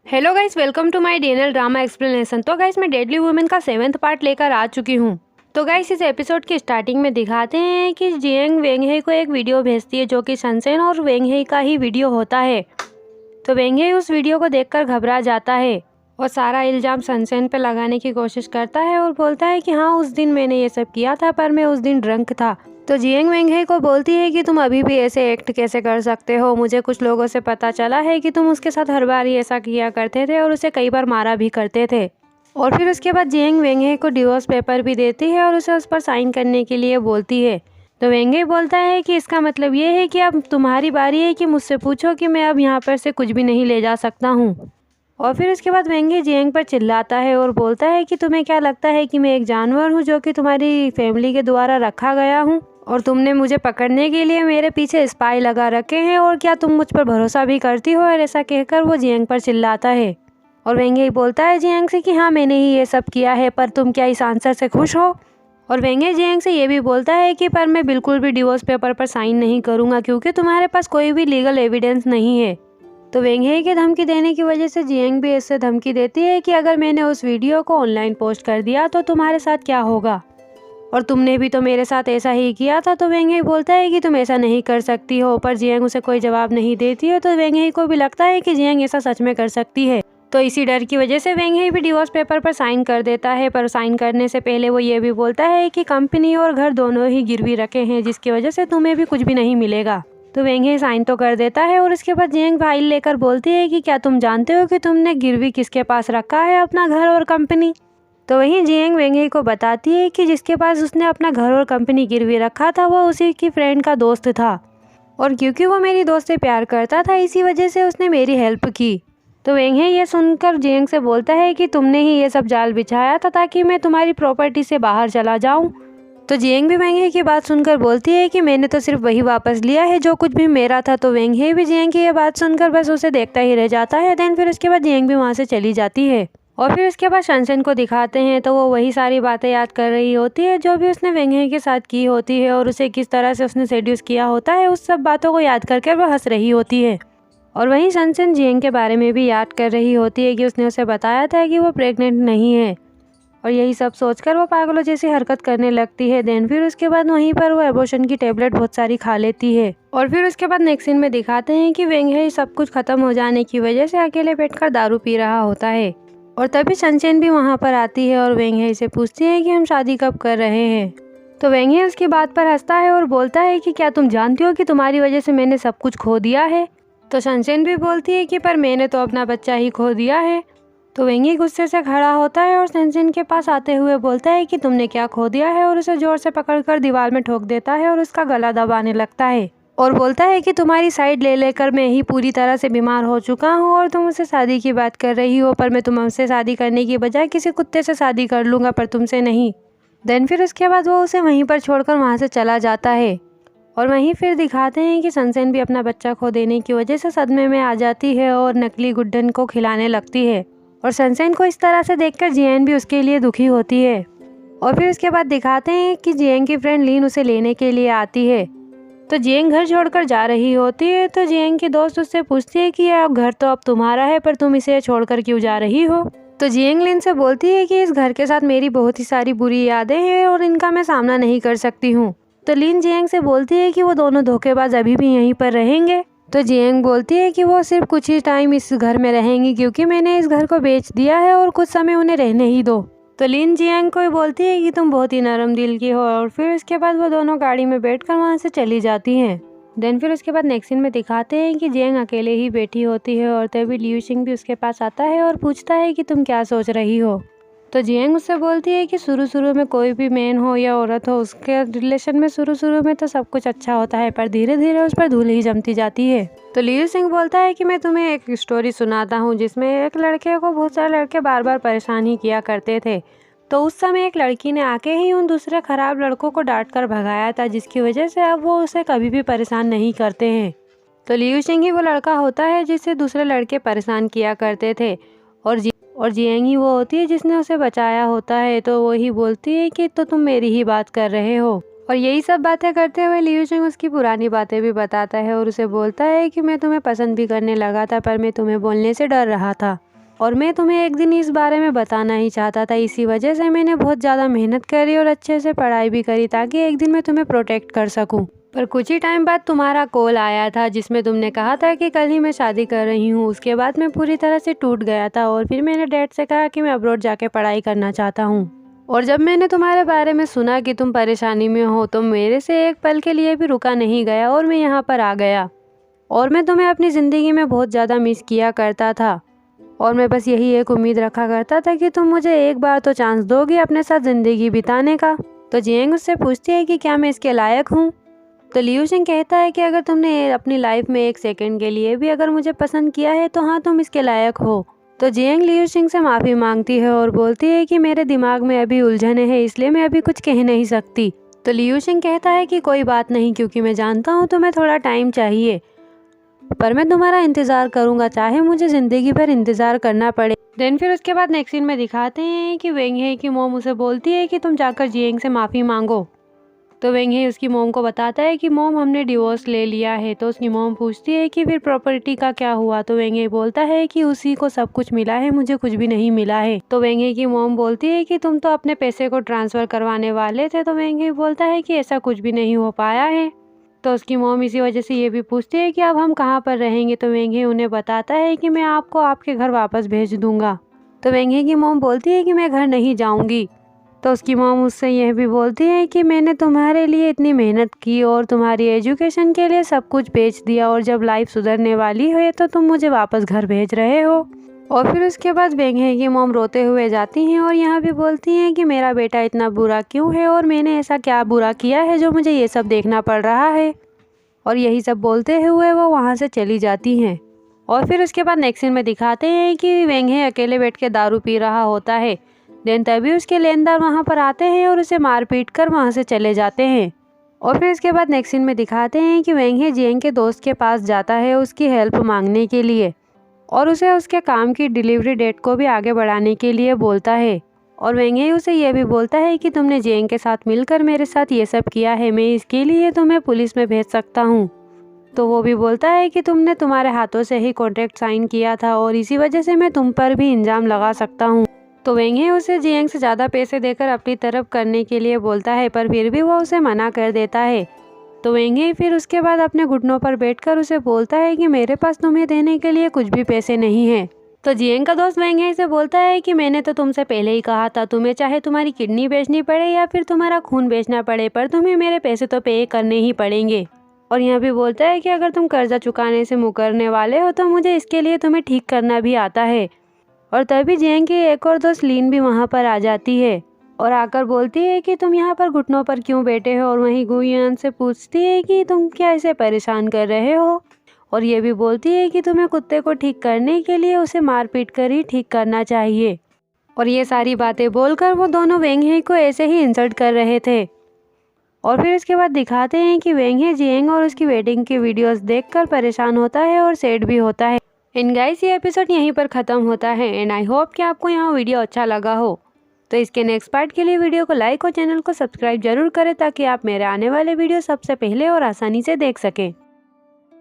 Hello guys, welcome to my DNL drama explanation. तो guys मैं deadly women का 7th part लेकर आ चुकी हूँ। तो गाइस इस एपिसोड की स्टार्टिंग में दिखाते हैं कि जियांग वेंगहे को एक वीडियो भेजती है जो कि सनसेन और वेंगहे का ही वीडियो होता है। तो वेंगहे उस वीडियो को देखकर घबरा जाता है और सारा इल्ज़ाम सनसेन पे लगाने की कोशिश करता है और बोलता है कि हाँ, उस दिन मैंने ये सब किया था पर मैं उस दिन ड्रंक था। तो जियांग वेंगहे को बोलती है कि तुम अभी भी ऐसे एक्ट कैसे कर सकते हो, मुझे कुछ लोगों से पता चला है कि तुम उसके साथ हर बार ही ऐसा किया करते थे और उसे कई बार मारा भी करते थे। और फिर उसके बाद जियांग वेंगहे को डिवोर्स पेपर भी देती है और उसे उस पर साइन करने के लिए बोलती है। तो वेंगहे बोलता है कि इसका मतलब ये है कि अब तुम्हारी बारी है कि मुझसे पूछो कि मैं अब यहाँ पर से कुछ भी नहीं ले जा सकता हूँ। और फिर उसके बाद वेंगहे जियांग पर चिल्लाता है और बोलता है कि तुम्हें क्या लगता है कि मैं एक जानवर हूँ जो कि तुम्हारी फैमिली के द्वारा रखा गया हूँ और तुमने मुझे पकड़ने के लिए मेरे पीछे स्पाई लगा रखे हैं, और क्या तुम मुझ पर भरोसा भी करती हो। और ऐसा कहकर वो जियांग पर चिल्लाता है और वेंगहे बोलता है जियांग से कि हाँ, मैंने ही ये सब किया है, पर तुम क्या इस आंसर से खुश हो। और वेंगहे जियांग से ये भी बोलता है कि पर मैं बिल्कुल भी डिवोर्स पेपर पर साइन नहीं करूँगा क्योंकि तुम्हारे पास कोई भी लीगल एविडेंस नहीं है। तो वेंगहे की धमकी देने की वजह से जियांग भी इससे धमकी देती है कि अगर मैंने उस वीडियो को ऑनलाइन पोस्ट कर दिया तो तुम्हारे साथ क्या होगा, और तुमने भी तो मेरे साथ ऐसा ही किया था। तो वेंगहे बोलता है कि तुम ऐसा नहीं कर सकती हो, पर जियांग उसे कोई जवाब नहीं देती है। तो वेंगहे को भी लगता है कि जियांग ऐसा सच में कर सकती है। तो इसी डर की वजह से वेंगहे भी डिवोर्स पेपर पर साइन कर देता है, पर साइन करने से पहले वो ये भी बोलता है कि कंपनी और घर दोनों ही गिरवी रखे हैं जिसकी वजह से तुम्हें भी कुछ भी नहीं मिलेगा। तो वेंगहे साइन तो कर देता है और उसके बाद जियांग फाइल लेकर बोलती है कि क्या तुम जानते हो कि तुमने गिरवी किसके पास रखा है, अपना घर और कंपनी। तो वहीं जियांग वेंगहे को बताती है कि जिसके पास उसने अपना घर और कंपनी गिरवी रखा था वो उसी की फ्रेंड का दोस्त था, और क्योंकि वो मेरी दोस्त से प्यार करता था इसी वजह से उसने मेरी हेल्प की। तो वेंगहे ये सुनकर जियांग से बोलता है कि तुमने ही ये सब जाल बिछाया था ताकि मैं तुम्हारी प्रॉपर्टी से बाहर चला जाऊं। तो जियांग भी वेंगहे की बात सुनकर बोलती है कि मैंने तो सिर्फ वही वापस लिया है जो कुछ भी मेरा था। तो वेंगहे भी जियांग की ये बात सुनकर बस उसे देखता ही रह जाता है। देन फिर उसके बाद जियांग भी वहाँ से चली जाती है और फिर उसके बाद सनसेन को दिखाते हैं तो वो वही सारी बातें याद कर रही होती है जो भी उसने वेंगहे के साथ की होती है और उसे किस तरह से उसने सेड्यूस किया होता है। उस सब बातों को याद करके वो हंस रही होती है। और वहीं सनसेन जियांग के बारे में भी याद कर रही होती है कि उसने उसे बताया था कि वो प्रेग्नेंट नहीं है, और यही सब सोचकर वो पागलों जैसी हरकत करने लगती है। देन फिर उसके बाद वहीं पर वो एबॉर्शन की टेबलेट बहुत सारी खा लेती है। और फिर उसके बाद नेक्स्ट सीन में दिखाते हैं कि वेंगहे सब कुछ खत्म हो जाने की वजह से अकेले बैठकर दारू पी रहा होता है, और तभी सनसेन भी वहाँ पर आती है और वेंगहे से पूछती है कि हम शादी कब कर रहे हैं। तो वेंगहे उसकी बात पर हंसता है और बोलता है कि क्या तुम जानती हो कि तुम्हारी वजह से मैंने सब कुछ खो दिया है। तो सनसेन भी बोलती है कि पर मैंने तो अपना बच्चा ही खो दिया है। तो वेंगहे गुस्से से खड़ा होता है और सनसेन के पास आते हुए बोलता है कि तुमने क्या खो दिया है, और उसे जोर से पकड़कर दीवार में ठोक देता है और उसका गला दबाने लगता है और बोलता है कि तुम्हारी साइड ले लेकर मैं ही पूरी तरह से बीमार हो चुका हूँ और तुम मुझसे शादी की बात कर रही हो, पर मैं तुमसे शादी करने की बजाय किसी कुत्ते से शादी कर लूँगा, पर तुमसे नहीं। देन फिर उसके बाद वो उसे वहीं पर छोड़कर वहाँ से चला जाता है। और वहीं फिर दिखाते हैं कि सनसेन भी अपना बच्चा खो देने की वजह से सदमे में आ जाती है और नकली गुड्डन को खिलाने लगती है, और सनसेन को इस तरह से देखकर जियांग भी उसके लिए दुखी होती है। और फिर उसके बाद दिखाते हैं कि जियांग की फ्रेंड लीन उसे लेने के लिए आती है। तो जियांग घर छोड़कर जा रही होती है तो जियांग की दोस्त उससे पूछती है कि अब घर तो अब तुम्हारा है, पर तुम इसे छोड़कर क्यों जा रही हो। तो जियांग लीन से बोलती है कि इस घर के साथ मेरी बहुत ही सारी बुरी यादें हैं और इनका मैं सामना नहीं कर सकती हूँ। तो लीन जियांग से बोलती है कि वो दोनों धोखेबाज अभी भी यहीं पर रहेंगे। तो जियांग बोलती है कि वो सिर्फ कुछ ही टाइम इस घर में रहेंगी क्योंकि मैंने इस घर को बेच दिया है और कुछ समय उन्हें रहने ही दो। तो लीन जियांग को बोलती है कि तुम बहुत ही नरम दिल की हो, और फिर उसके बाद वो दोनों गाड़ी में बैठकर वहाँ से चली जाती हैं। देन फिर उसके बाद नेक्स्ट सीन में दिखाते हैं कि जियांग अकेले ही बैठी होती है और तभी लियू शिंग भी उसके पास आता है और पूछता है कि तुम क्या सोच रही हो। तो जियांग उससे बोलती है कि शुरू में कोई भी मैन हो या औरत हो, उसके रिलेशन में शुरू में तो सब कुछ अच्छा होता है, पर धीरे धीरे उस पर धूल ही जमती जाती है। तो लियू सिंह बोलता है कि मैं तुम्हें एक स्टोरी सुनाता हूँ जिसमें एक लड़के को बहुत सारे लड़के बार बार परेशान ही किया करते थे। तो उस समय एक लड़की ने आके ही उन दूसरे खराब लड़कों को डांट कर भगाया था, जिसकी वजह से अब वो उसे कभी भी परेशान नहीं करते हैं। तो लियू सिंह ही वो लड़का होता है जिससे दूसरे लड़के परेशान किया करते थे, और जियांग ही वो होती है जिसने उसे बचाया होता है। तो वो ही बोलती है कि तो तुम मेरी ही बात कर रहे हो। और यही सब बातें करते हुए लियू सिंह उसकी पुरानी बातें भी बताता है और उसे बोलता है कि मैं तुम्हें पसंद भी करने लगा था, पर मैं तुम्हें बोलने से डर रहा था। और मैं तुम्हें एक दिन इस बारे में बताना ही चाहता था। इसी वजह से मैंने बहुत ज़्यादा मेहनत करी और अच्छे से पढ़ाई भी करी ताकि एक दिन मैं तुम्हें प्रोटेक्ट कर सकूं। पर कुछ ही टाइम बाद तुम्हारा कॉल आया था जिसमें तुमने कहा था कि कल ही मैं शादी कर रही हूँ। उसके बाद मैं पूरी तरह से टूट गया था और फिर मैंने डैड से कहा कि मैं अब्रॉड जाके पढ़ाई करना चाहता हूँ। और जब मैंने तुम्हारे बारे में सुना कि तुम परेशानी में हो तो मेरे से एक पल के लिए भी रुका नहीं गया और मैं यहाँ पर आ गया। और मैं तुम्हें अपनी ज़िंदगी में बहुत ज़्यादा मिस किया करता था और मैं बस यही एक उम्मीद रखा करता था कि तुम मुझे एक बार तो चांस दोगी अपने साथ ज़िंदगी बिताने का। तो जियांग उससे पूछती है कि क्या मैं इसके लायक हूँ। तो लियू शिंग कहता है कि अगर तुमने अपनी लाइफ में एक सेकंड के लिए भी अगर मुझे पसंद किया है तो हाँ, तुम इसके लायक हो। तो जियांग लियू शिंग से माफ़ी मांगती है और बोलती है कि मेरे दिमाग में अभी उलझने हैं इसलिए मैं अभी कुछ कह नहीं सकती। तो लियू शिंग कहता है कि कोई बात नहीं, क्योंकि मैं जानता हूँ तुम्हें थोड़ा टाइम चाहिए, पर मैं तुम्हारा इंतज़ार करूँगा चाहे मुझे ज़िंदगी भर इंतज़ार करना पड़े। देन फिर उसके बाद नेक्स्ट सीन में दिखाते हैं कि वेंग हे की मॉम उसे बोलती है कि तुम जाकर जियांग से माफ़ी मांगो। तो वेंग हे उसकी मॉम को बताता है कि मॉम हमने डिवोर्स ले लिया है। तो उसकी मॉम पूछती है कि फिर प्रॉपर्टी का क्या हुआ। तो वेंग हे बोलता है कि उसी को सब कुछ मिला है, मुझे कुछ भी नहीं मिला है। तो वेंग हे की मॉम बोलती है कि तुम तो अपने पैसे को ट्रांसफ़र करवाने वाले थे। तो वेंग हे बोलता है कि ऐसा कुछ भी नहीं हो पाया है। तो उसकी मॉम इसी वजह से ये भी पूछती है कि अब हम कहाँ पर रहेंगे। तो वेंग हे उन्हें बताता है कि मैं आपको आपके घर वापस भेज दूँगा। तो वेंग हे की मॉम बोलती है कि मैं घर नहीं जाऊँगी। तो उसकी मॉम उससे यह भी बोलती है कि मैंने तुम्हारे लिए इतनी मेहनत की और तुम्हारी एजुकेशन के लिए सब कुछ बेच दिया और जब लाइफ सुधरने वाली है तो तुम मुझे वापस घर भेज रहे हो। और फिर उसके बाद वेंग हे की मॉम रोते हुए जाती हैं और यहाँ भी बोलती हैं कि मेरा बेटा इतना बुरा क्यों है और मैंने ऐसा क्या बुरा किया है जो मुझे ये सब देखना पड़ रहा है। और यही सब बोलते हुए वो वहाँ से चली जाती हैं। और फिर उसके बाद नेक्स्ट सीन में दिखाते हैं कि वेंग हे अकेले बैठ के दारू पी रहा होता है। देन तभी उसके लेनदार वहाँ पर आते हैं और उसे मार पीट कर वहाँ से चले जाते हैं। और फिर इसके बाद नेक्स्ट सीन में दिखाते हैं कि वेंग हे जियांग के दोस्त के पास जाता है उसकी हेल्प मांगने के लिए और उसे उसके काम की डिलीवरी डेट को भी आगे बढ़ाने के लिए बोलता है। और वेंग हे उसे यह भी बोलता है कि तुमने जियांग के साथ मिलकर मेरे साथ ये सब किया है, मैं इसके लिए तुम्हें पुलिस में भेज सकता हूँ। तो वो भी बोलता है कि तुमने तुम्हारे हाथों से ही कॉन्ट्रैक्ट साइन किया था और इसी वजह से मैं तुम पर भी इल्ज़ाम लगा सकता हूँ। तो वेंग हे उसे जियांग से ज़्यादा पैसे देकर अपनी तरफ करने के लिए बोलता है, पर फिर भी वो उसे मना कर देता है। तो वेंग हे फिर उसके बाद अपने घुटनों पर बैठकर उसे बोलता है कि मेरे पास तुम्हें देने के लिए कुछ भी पैसे नहीं हैं। तो जियांग का दोस्त वेंग हे से बोलता है कि मैंने तो तुमसे पहले ही कहा था, तुम्हें चाहे तुम्हारी किडनी बेचनी पड़े या फिर तुम्हारा खून बेचना पड़े, पर तुम्हें मेरे पैसे तो पे करने ही पड़ेंगे। और यहाँ भी बोलता है कि अगर तुम कर्जा चुकाने से मुकरने वाले हो तो मुझे इसके लिए तुम्हें ठीक करना भी आता है। और तभी जियांग की एक और दोस्त लीन भी वहाँ पर आ जाती है और आकर बोलती है कि तुम यहाँ पर घुटनों पर क्यों बैठे हो। और वहीं गुयान से पूछती है कि तुम क्या इसे परेशान कर रहे हो। और ये भी बोलती है कि तुम्हें कुत्ते को ठीक करने के लिए उसे मार पीट कर ही ठीक करना चाहिए। और ये सारी बातें बोलकर वो दोनों वेंग हे को ऐसे ही इंसल्ट कर रहे थे। और फिर इसके बाद दिखाते हैं कि वेंग हे जियांग और उसकी वेडिंग की वीडियोस देखकर परेशान होता है और सैड भी होता है। एंड गाइस, ये एपिसोड यहीं पर ख़त्म होता है एंड आई होप कि आपको यहाँ वीडियो अच्छा लगा हो। तो इसके नेक्स्ट पार्ट के लिए वीडियो को लाइक और चैनल को सब्सक्राइब जरूर करें ताकि आप मेरे आने वाले वीडियो सबसे पहले और आसानी से देख सकें।